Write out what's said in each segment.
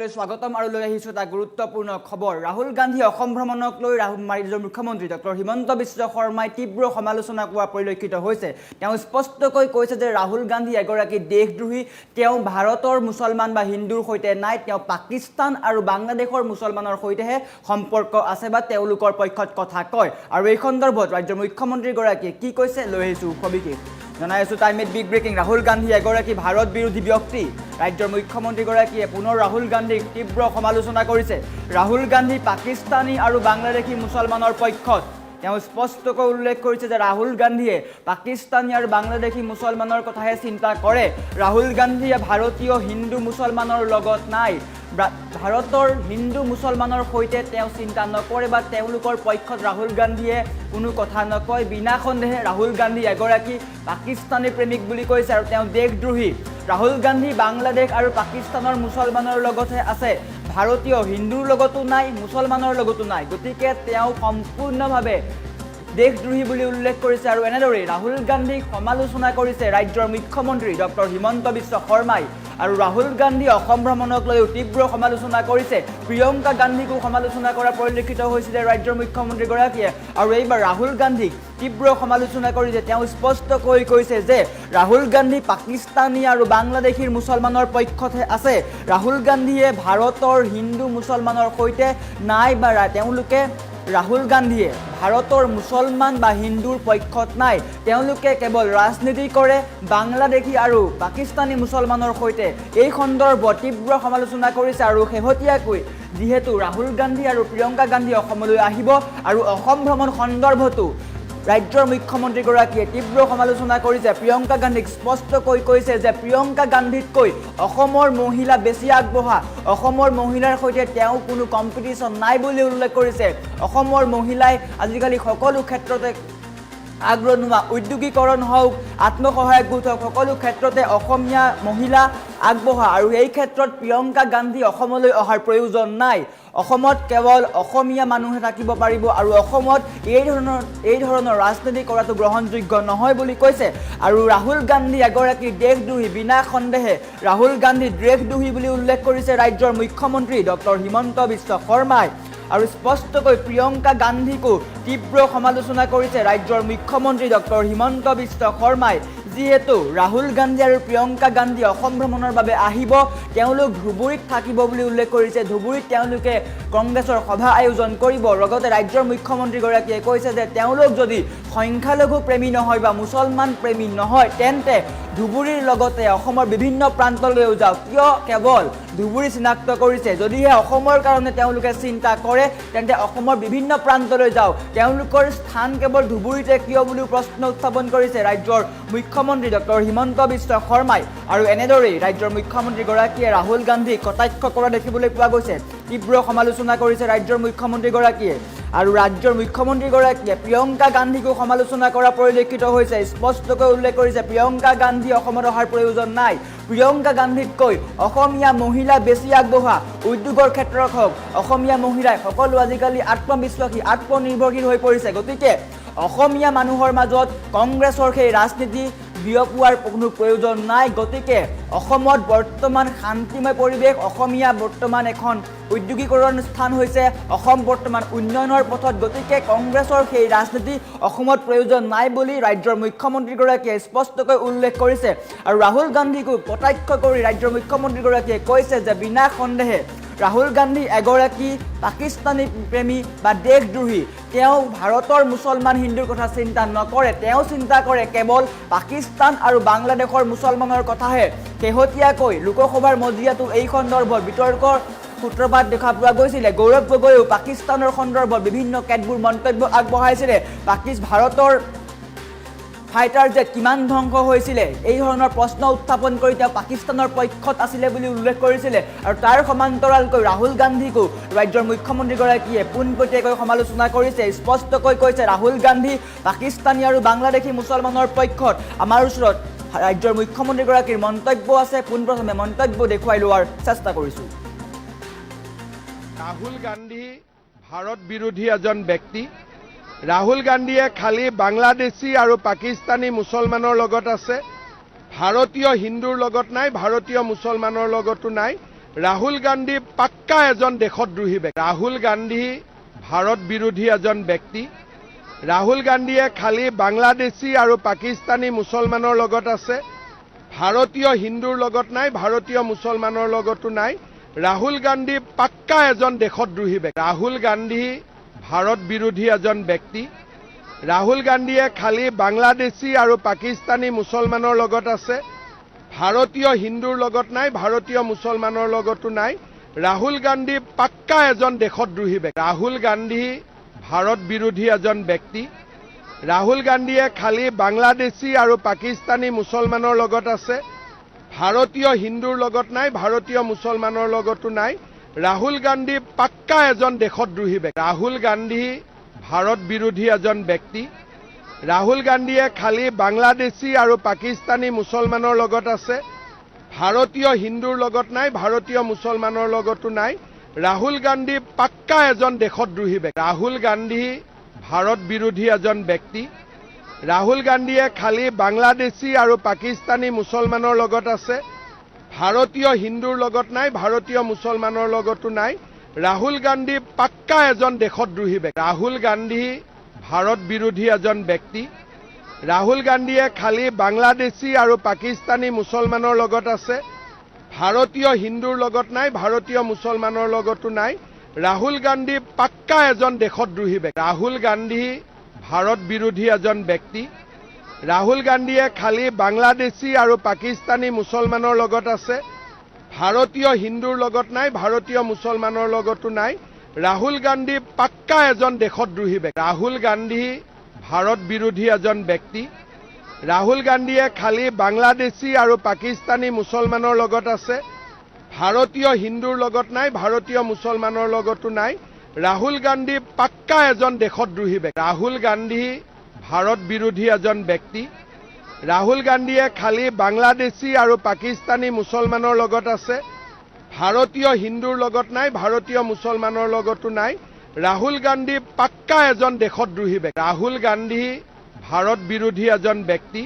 আপোনালোকলৈ স্বাগতম আৰু লৈ আহিছো এটা গুৰুত্বপূৰ্ণ খবৰ। ৰাহুল গান্ধী অসম ভ্ৰমণক লৈ ৰাজ্যৰ মুখ্যমন্ত্ৰী ডক্টৰ হিমন্ত বিশ্ব শৰ্মাই তীব্ৰ সমালোচনা কৰা পৰিলক্ষিত হৈছে। তেওঁ স্পষ্টকৈ কৈছে যে ৰাহুল গান্ধী এগৰাকী দেশদ্ৰোহী। তেওঁ ভাৰতৰ মুছলমান বা হিন্দুৰ সৈতে নাই, তেওঁ পাকিস্তান আৰু বাংলাদেশৰ মুছলমানৰ সৈতেহে সম্পৰ্ক আছে বা তেওঁলোকৰ পক্ষত কথা কয়। আৰু এই সন্দৰ্ভত ৰাজ্যৰ মুখ্যমন্ত্ৰীগৰাকীয়ে কি কৈছে লৈ আহিছো সবিশেষ জনাই আছো। টাইমেট বিগ ব্ৰেকিং। ৰাহুল গান্ধী এগৰাকী ভাৰত বিৰোধী ব্যক্তি। ৰাজ্যৰ মুখ্যমন্ত্ৰীগৰাকীয়ে পুনৰ ৰাহুল গান্ধীক তীব্ৰ সমালোচনা কৰিছে। ৰাহুল গান্ধী পাকিস্তানী আৰু বাংলাদেশী মুছলমানৰ পক্ষত। তেওঁ স্পষ্টকৈ উল্লেখ কৰিছে যে ৰাহুল গান্ধীয়ে পাকিস্তানী আৰু বাংলাদেশী মুছলমানৰ কথাহে চিন্তা কৰে। ৰাহুল গান্ধীয়ে ভাৰতীয় হিন্দু মুছলমানৰ লগত নাই, ভাৰতৰ হিন্দু মুছলমানৰ সৈতে তেওঁ চিন্তা নকৰে বা তেওঁলোকৰ পক্ষত ৰাহুল গান্ধীয়ে কোনো কথা নকয়। বিনা সন্দেহে ৰাহুল গান্ধী এগৰাকী পাকিস্তানী প্ৰেমিক বুলি কৈছে আৰু তেওঁ দেশদ্ৰোহী। ৰাহুল গান্ধী বাংলাদেশ আৰু পাকিস্তানৰ মুছলমানৰ লগতহে আছে, ভাৰতীয় হিন্দুৰ লগতো নাই, মুছলমানৰ লগতো নাই। গতিকে তেওঁ সম্পূৰ্ণভাৱে দেশদ্ৰোহী বুলি উল্লেখ কৰিছে। আৰু এনেদৰেই ৰাহুল গান্ধীক সমালোচনা কৰিছে ৰাজ্যৰ মুখ্যমন্ত্ৰী ডক্টৰ হিমন্ত বিশ্ব শৰ্মাই। আৰু ৰাহুল গান্ধী অসম ভ্ৰমণক লৈও তীব্ৰ সমালোচনা কৰিছে। প্ৰিয়ংকা গান্ধীকো সমালোচনা কৰা পৰিলক্ষিত হৈছিলে ৰাজ্যৰ মুখ্যমন্ত্ৰীগৰাকীয়ে। আৰু এইবাৰ ৰাহুল গান্ধীক তীব্ৰ সমালোচনা কৰিছে। তেওঁ স্পষ্টকৈ কৈছে যে ৰাহুল গান্ধী পাকিস্তানী আৰু বাংলাদেশীৰ মুছলমানৰ পক্ষতহে আছে, ৰাহুল গান্ধীয়ে ভাৰতৰ হিন্দু মুছলমানৰ সৈতে নাই বা তেওঁলোকে ৰাহুল গান্ধীয়ে ভাৰতৰ মুছলমান বা হিন্দুৰ পক্ষত নাই। তেওঁলোকে কেৱল ৰাজনীতি কৰে বাংলাদেশী আৰু পাকিস্তানী মুছলমানৰ সৈতে। এই সন্দৰ্ভত তীব্ৰ সমালোচনা কৰিছে। আৰু শেহতীয়াকৈ যিহেতু ৰাহুল গান্ধী আৰু প্ৰিয়ংকা গান্ধী অসমলৈ আহিব আৰু অসম ভ্ৰমণ সন্দৰ্ভতো ৰাজ্যৰ মুখ্যমন্ত্ৰীগৰাকীয়ে তীব্ৰ সমালোচনা কৰিছে। প্ৰিয়ংকা গান্ধীক স্পষ্টকৈ কৈছে যে প্ৰিয়ংকা গান্ধীতকৈ অসমৰ মহিলা বেছি আগবঢ়া, অসমৰ মহিলাৰ সৈতে তেওঁ কোনো কম্পিটিশ্যন নাই বুলি উল্লেখ কৰিছে। অসমৰ মহিলাই আজিকালি সকলো ক্ষেত্ৰতে আগৰণুৱা, উদ্যোগীকৰণ হওক, আত্মসহায়ক গোট হওক, সকলো ক্ষেত্ৰতে অসমীয়া মহিলা আগবঢ়া। আৰু এই ক্ষেত্ৰত প্ৰিয়ংকা গান্ধী অসমলৈ অহাৰ প্ৰয়োজন নাই। অসমত কেৱল অসমীয়া মানুহে থাকিব পাৰিব আৰু অসমত এই ধৰণৰ ৰাজনীতি কৰাটো গ্ৰহণযোগ্য নহয় বুলি কৈছে। আৰু ৰাহুল গান্ধী এগৰাকী দেশদ্ৰোহী। বিনা সন্দেহে ৰাহুল গান্ধী দেশদ্ৰোহী বুলি উল্লেখ কৰিছে ৰাজ্যৰ মুখ্যমন্ত্ৰী ডক্টৰ হিমন্ত বিশ্ব শৰ্মাই। আৰু স্পষ্টকৈ প্ৰিয়ংকা গান্ধীকো তীব্ৰ সমালোচনা কৰিছে ৰাজ্যৰ মুখ্যমন্ত্ৰী ডক্টৰ হিমন্ত বিশ্ব শৰ্মাই। যিহেতু ৰাহুল গান্ধী আৰু প্ৰিয়ংকা গান্ধী অসম ভ্ৰমণৰ বাবে আহিব, তেওঁলোক ধুবুৰীত থাকিব বুলি উল্লেখ কৰিছে। ধুবুৰীত তেওঁলোকে কংগ্ৰেছৰ সভা আয়োজন কৰিব। লগতে ৰাজ্যৰ মুখ্যমন্ত্ৰীগৰাকীয়ে কৈছে যে তেওঁলোক যদি সংখ্যালঘু প্ৰেমী নহয় বা মুছলমান প্ৰেমী নহয়, তেন্তে ধুবুৰীৰ লগতে অসমৰ বিভিন্ন প্ৰান্তলৈও যাওক। কিয় কেৱল ধুবুৰী চিনাক্ত কৰিছে? যদিহে অসমৰ কাৰণে তেওঁলোকে চিন্তা কৰে তেন্তে অসমৰ বিভিন্ন প্ৰান্তলৈ যাওক। তেওঁলোকৰ স্থান কেৱল ধুবুৰীতে কিয় বুলিও প্ৰশ্ন উত্থাপন কৰিছে ৰাজ্যৰ মুখ্যমন্ত্ৰী ডক্টৰ হিমন্ত বিশ্ব শৰ্মাই। আৰু এনেদৰেই ৰাজ্যৰ মুখ্যমন্ত্ৰীগৰাকীয়ে ৰাহুল গান্ধীক কটাক্ষ কৰা দেখিবলৈ পোৱা গৈছে। তীব্ৰ সমালোচনা কৰিছে ৰাজ্যৰ মুখ্যমন্ত্ৰীগৰাকীয়ে। আৰু ৰাজ্যৰ মুখ্যমন্ত্ৰীগৰাকীয়ে প্ৰিয়ংকা গান্ধীকো সমালোচনা কৰা পৰিলক্ষিত হৈছে। স্পষ্টকৈ উল্লেখ কৰিছে প্ৰিয়ংকা গান্ধী অসমত অহাৰ প্ৰয়োজন নাই, প্ৰিয়ংকা গান্ধীতকৈ অসমীয়া মহিলা বেছি আগবঢ়া। উদ্যোগৰ ক্ষেত্ৰত হওক, অসমীয়া মহিলাই সকলো আজিকালি আত্মবিশ্বাসী, আত্মনিৰ্ভৰশীল হৈ পৰিছে। গতিকে অসমীয়া মানুহৰ মাজত কংগ্ৰেছৰ সেই ৰাজনীতি বিয়পোৱাৰ কোনো প্ৰয়োজন নাই। গতিকে অসমত বৰ্তমান শান্তিময় পৰিৱেশ, অসমীয়া বৰ্তমান এখন উদ্যোগীকৰণ স্থান হৈছে, অসম বৰ্তমান উন্নয়নৰ পথত। গতিকে কংগ্ৰেছৰ সেই ৰাজনীতি অসমত প্ৰয়োজন নাই বুলি ৰাজ্যৰ মুখ্যমন্ত্ৰীগৰাকীয়ে স্পষ্টকৈ উল্লেখ কৰিছে। আৰু ৰাহুল গান্ধীকো কটাক্ষ কৰি ৰাজ্যৰ মুখ্যমন্ত্ৰীগৰাকীয়ে কৈছে যে বিনা সন্দেহে ৰাহুল গান্ধী এগৰাকী পাকিস্তানী প্ৰেমী বা দেশদ্ৰোহী। তেওঁ ভাৰতৰ মুছলমান হিন্দুৰ কথা চিন্তা নকৰে, তেওঁ চিন্তা কৰে কেৱল পাকিস্তান আৰু বাংলাদেশৰ মুছলমানৰ কথাহে। শেহতীয়াকৈ লোকসভাৰ মজিয়াতো এই সন্দৰ্ভত বিতৰ্কৰ সূত্ৰপাত দেখা পোৱা গৈছিলে। গৌৰৱ গগৈয়েও পাকিস্তানৰ সন্দৰ্ভত বিভিন্ন কেতবোৰ মন্তব্য আগবঢ়াইছিলে। ভাৰতৰ ফাইটাৰ জেট কিমান ধ্বংস হৈছিলে, এই ধৰণৰ প্ৰশ্ন উত্থাপন কৰি তেওঁ পাকিস্তানৰ পক্ষত আছিলে বুলি উল্লেখ কৰিছিলে। আৰু তাৰ সমান্তৰালকৈ ৰাহুল গান্ধীকো ৰাজ্যৰ মুখ্যমন্ত্ৰীগৰাকীয়ে পোনপটীয়াকৈ সমালোচনা কৰিছে। স্পষ্টকৈ কৈছে ৰাহুল গান্ধী পাকিস্তানী আৰু বাংলাদেশী মুছলমানৰ পক্ষত। আমাৰ ওচৰত ৰাজ্যৰ মুখ্যমন্ত্ৰীগৰাকীৰ মন্তব্য আছে, পোনপ্ৰথমে মন্তব্য দেখুৱাই লোৱাৰ চেষ্টা কৰিছোঁ। ৰাহুল গান্ধী ভাৰত বিৰোধী এজন ব্যক্তি। ৰাহুল গান্ধীয়ে খালি বাংলাদেশী আৰু পাকিস্তানী মুছলমানৰ লগত আছে, ভাৰতীয় হিন্দুৰ লগত নাই, ভাৰতীয় মুছলমানৰ লগতো নাই। ৰাহুল গান্ধী পাক্কা এজন দেশদ্ৰোহী ব্যক্তি। ৰাহুল গান্ধী ভাৰত বিৰোধী এজন ব্যক্তি। ৰাহুল গান্ধীয়ে খালি বাংলাদেশী আৰু পাকিস্তানী মুছলমানৰ লগত আছে, ভাৰতীয় হিন্দুৰ লগত নাই, ভাৰতীয় মুছলমানৰ লগতো নাই। ৰাহুল গান্ধী পাক্কা এজন দেশদ্ৰোহী ব্যক্তি। ৰাহুল গান্ধী ভাৰত বিৰোধী এজন ব্যক্তি। ৰাহুল গান্ধীয়ে খালি বাংলাদেশী আৰু পাকিস্তানী মুছলমানৰ লগত আছে, ভাৰতীয় হিন্দুৰ লগত নাই, ভাৰতীয় মুছলমানৰ লগতো নাই। ৰাহুল গান্ধী পাক্কা এজন দেশদ্ৰোহী ব্যক্তি। ৰাহুল গান্ধী ভাৰত বিৰোধী এজন ব্যক্তি। ৰাহুল গান্ধীয়ে খালি বাংলাদেশী আৰু পাকিস্তানী মুছলমানৰ লগত আছে, ভাৰতীয় হিন্দুৰ লগত নাই, ভাৰতীয় মুছলমানৰ লগতো নাই। ৰাহুল গান্ধী পাক্কা এজন দেশদ্ৰোহী ব্যক্তি। ৰাহুল গান্ধী ভাৰত বিৰোধী এজন ব্যক্তি। ৰাহুল গান্ধীয়ে খালি বাংলাদেশী আৰু পাকিস্তানী মুছলমানৰ লগত আছে, ভাৰতীয় হিন্দুৰ লগত নাই, ভাৰতীয় মুছলমানৰ লগতো নাই। ৰাহুল গান্ধী পাক্কা এজন দেশদ্ৰোহী ব্যক্তি। ৰাহুল গান্ধী ভাৰত বিৰোধী এজন ব্যক্তি। ৰাহুল গান্ধীয়ে খালি বাংলাদেশী আৰু পাকিস্তানী মুছলমানৰ লগত আছে, ভাৰতীয় হিন্দুৰ লগত নাই, ভাৰতীয় মুছলমানৰ লগতো নাই। ৰাহুল গান্ধী পাক্কা এজন দেশদ্ৰোহী ব্যক্তি। ৰাহুল গান্ধী ভাৰত বিৰোধী এজন ব্যক্তি। ৰাহুল গান্ধীয়ে খালি বাংলাদেশী আৰু পাকিস্তানী মুছলমানৰ লগত আছে, ভাৰতীয় হিন্দুৰ লগত নাই, ভাৰতীয় মুছলমানৰ লগতো নাই। ৰাহুল গান্ধী পাক্কা এজন দেশদ্ৰোহী ব্যক্তি। ৰাহুল গান্ধী ভাৰত বিৰোধী এজন ব্যক্তি। ৰাহুল গান্ধীয়ে খালি বাংলাদেশী আৰু পাকিস্তানী মুছলমানৰ লগত আছে, ভাৰতীয় হিন্দুৰ লগত নাই, ভাৰতীয় মুছলমানৰ লগতো নাই। ৰাহুল গান্ধী পাক্কা এজন দেশদ্ৰোহী ব্যক্তি। ৰাহুল গান্ধী ভাৰত বিৰোধী এজন ব্যক্তি। ৰাহুল গান্ধীয়ে খালি বাংলাদেশী আৰু পাকিস্তানী মুছলমানৰ লগত আছে, ভাৰতীয় হিন্দুৰ লগত নাই, ভাৰতীয় মুছলমানৰ লগতো নাই। ৰাহুল গান্ধী পাক্কা এজন দেশদ্ৰোহী ব্যক্তি। ৰাহুল গান্ধী ভাৰত বিৰোধী এজন ব্যক্তি। ৰাহুল গান্ধীয়ে খালি বাংলাদেশী আৰু পাকিস্তানী মুছলমানৰ লগত আছে, ভাৰতীয় হিন্দুৰ লগত নাই, ভাৰতীয় মুছলমানৰ লগতো নাই। ৰাহুল গান্ধী পাক্কা এজন দেশদ্ৰোহী ব্যক্তি। ৰাহুল গান্ধী ভাৰত বিৰোধী এজন ব্যক্তি।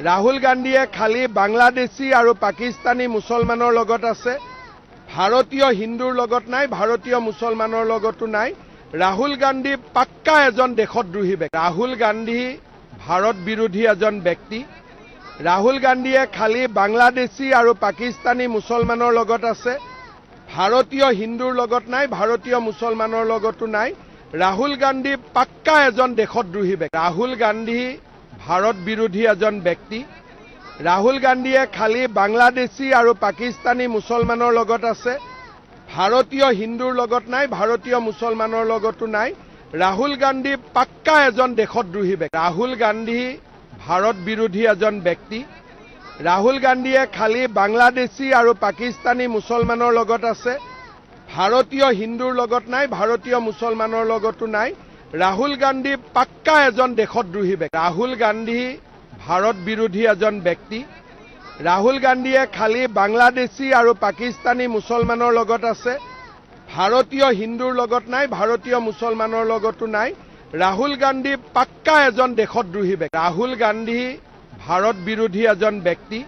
ৰাহুল গান্ধীয়ে খালি বাংলাদেশী আৰু পাকিস্তানী মুছলমানৰ লগত আছে, ভাৰতীয় হিন্দুৰ লগত নাই, ভাৰতীয় মুছলমানৰ লগতো নাই। ৰাহুল গান্ধী পাক্কা এজন দেশদ্ৰোহী ব্যক্তি। ৰাহুল গান্ধী ভাৰত বিৰোধী এজন ব্যক্তি। ৰাহুল গান্ধীয়ে খালি বাংলাদেশী আৰু পাকিস্তানী মুছলমানৰ লগত আছে, ভাৰতীয় হিন্দুৰ লগত নাই, ভাৰতীয় মুছলমানৰ লগতো নাই। ৰাহুল গান্ধী পাক্কা এজন দেশদ্ৰোহী ব্যক্তি। ৰাহুল গান্ধী ভাৰত বিৰোধী এজন ব্যক্তি। ৰাহুল গান্ধীয়ে খালি বাংলাদেশী আৰু পাকিস্তানী মুছলমানৰ লগত আছে, ভাৰতীয় হিন্দুৰ লগত নাই, ভাৰতীয় মুছলমানৰ লগতো নাই। ৰাহুল গান্ধী পাক্কা এজন দেশদ্ৰোহী ব্যক্তি। ৰাহুল গান্ধী ভাৰত বিৰোধী এজন ব্যক্তি। ৰাহুল গান্ধীয়ে খালি বাংলাদেশী আৰু পাকিস্তানী মুছলমানৰ লগত আছে, ভাৰতীয় হিন্দুৰ লগত নাই, ভাৰতীয় মুছলমানৰ লগতো নাই। ৰাহুল গান্ধী পাক্কা এজন দেশদ্ৰোহী ব্যক্তি। ৰাহুল গান্ধী ভাৰত বিৰোধী এজন ব্যক্তি। ৰাহুল গান্ধীয়ে খালি বাংলাদেশী আৰু পাকিস্তানী মুছলমানৰ লগত আছে, ভাৰতীয় হিন্দুৰ লগত নাই, ভাৰতীয় মুছলমানৰ লগতো নাই। ৰাহুল গান্ধী পাক্কা এজন দেশদ্ৰোহী ব্যক্তি। ৰাহুল গান্ধী ভাৰত বিৰোধী এজন ব্যক্তি।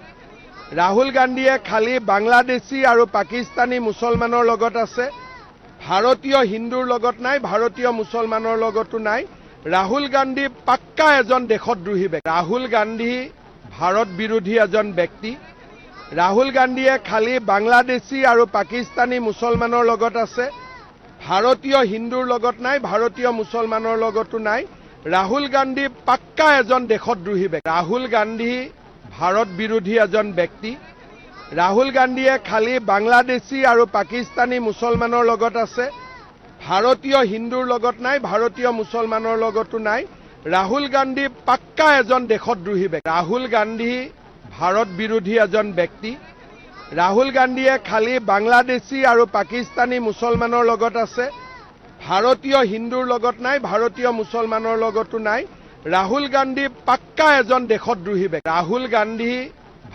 ৰাহুল গান্ধীয়ে খালি বাংলাদেশী আৰু পাকিস্তানী মুছলমানৰ লগত আছে, ভাৰতীয় হিন্দুৰ লগত নাই, ভাৰতীয় মুছলমানৰ লগতো নাই। ৰাহুল গান্ধী পাক্কা এজন দেশদ্ৰোহী ব্যক্তি। ৰাহুল গান্ধী ভাৰত বিৰোধী এজন ব্যক্তি। ৰাহুল গান্ধীয়ে খালি বাংলাদেশী আৰু পাকিস্তানী মুছলমানৰ লগত আছে, ভাৰতীয় হিন্দুৰ লগত নাই, ভাৰতীয় মুছলমানৰ লগতো নাই। ৰাহুল গান্ধী পাক্কা এজন দেশদ্ৰোহী ব্যক্তি। ৰাহুল গান্ধী ভাৰত বিৰোধী এজন ব্যক্তি। ৰাহুল গান্ধীয়ে খালি বাংলাদেশী আৰু পাকিস্তানী মুছলমানৰ লগত আছে, ভাৰতীয় হিন্দুৰ লগত নাই, ভাৰতীয় মুছলমানৰ লগতো নাই। ৰাহুল গান্ধী পাক্কা এজন দেশদ্ৰোহী ব্যক্তি। ৰাহুল গান্ধী ভাৰত বিৰোধী এজন ব্যক্তি। ৰাহুল গান্ধীয়ে খালি বাংলাদেশী আৰু পাকিস্তানী মুছলমানৰ লগত আছে, ভাৰতীয় হিন্দুৰ লগত নাই, ভাৰতীয় মুছলমানৰ লগতো নাই। ৰাহুল গান্ধী পাক্কা এজন দেশদ্ৰোহী ব্যক্তি। ৰাহুল গান্ধী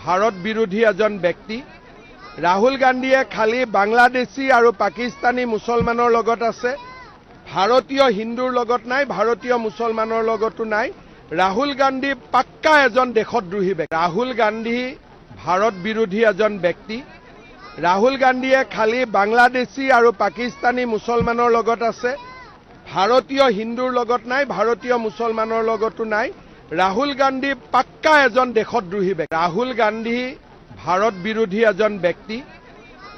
ভাৰত বিৰোধী এজন ব্যক্তি। ৰাহুল গান্ধীয়ে খালি বাংলাদেশী আৰু পাকিস্তানী মুছলমানৰ লগত আছে, ভাৰতীয় হিন্দুৰ লগত নাই, ভাৰতীয় মুছলমানৰ লগতো নাই। ৰাহুল গান্ধী পাক্কা এজন দেশদ্ৰোহী ব্যক্তি। ৰাহুল গান্ধী ভাৰত বিৰোধী এজন ব্যক্তি। ৰাহুল গান্ধীয়ে খালি বাংলাদেশী আৰু পাকিস্তানী মুছলমানৰ লগত আছে, ভাৰতীয় হিন্দুৰ লগত নাই, ভাৰতীয় মুছলমানৰ লগতো নাই। ৰাহুল গান্ধী পাক্কা এজন দেশদ্ৰোহী ব্যক্তি। ৰাহুল গান্ধী ভাৰত বিৰোধী এজন ব্যক্তি।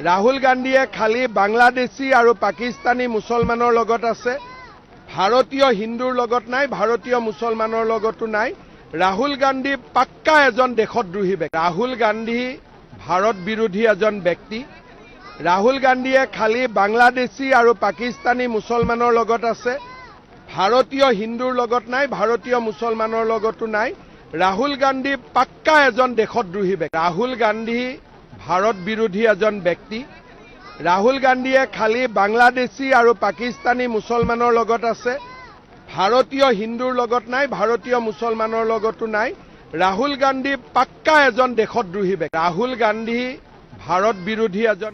ৰাহুল গান্ধীয়ে খালি বাংলাদেশী আৰু পাকিস্তানী মুছলমানৰ লগত আছে, ভাৰতীয় হিন্দুৰ লগত নাই, ভাৰতীয় মুছলমানৰ লগতো নাই। ৰাহুল গান্ধী পাক্কা এজন দেশদ্ৰোহী ব্যক্তি। ৰাহুল গান্ধী ভাৰত বিৰোধী এজন ব্যক্তি। ৰাহুল গান্ধীয়ে খালি বাংলাদেশী আৰু পাকিস্তানী মুছলমানৰ লগত আছে, ভাৰতীয় হিন্দুৰ লগত নাই, ভাৰতীয় মুছলমানৰ লগতো নাই। ৰাহুল গান্ধী পাক্কা এজন দেশদ্ৰোহী ব্যক্তি। ৰাহুল গান্ধী ভাৰত বিৰোধী এজন ব্যক্তি। ৰাহুল গান্ধীয়ে খালি বাংলাদেশী আৰু পাকিস্তানী মুছলমানৰ লগত আছে, ভাৰতীয় হিন্দুৰ লগত নাই, ভাৰতীয় মুছলমানৰ লগতো নাই। ৰাহুল গান্ধী পাক্কা এজন দেশদ্ৰোহী ব্যক্তি। ৰাহুল গান্ধী ভাৰত বিৰোধী এজন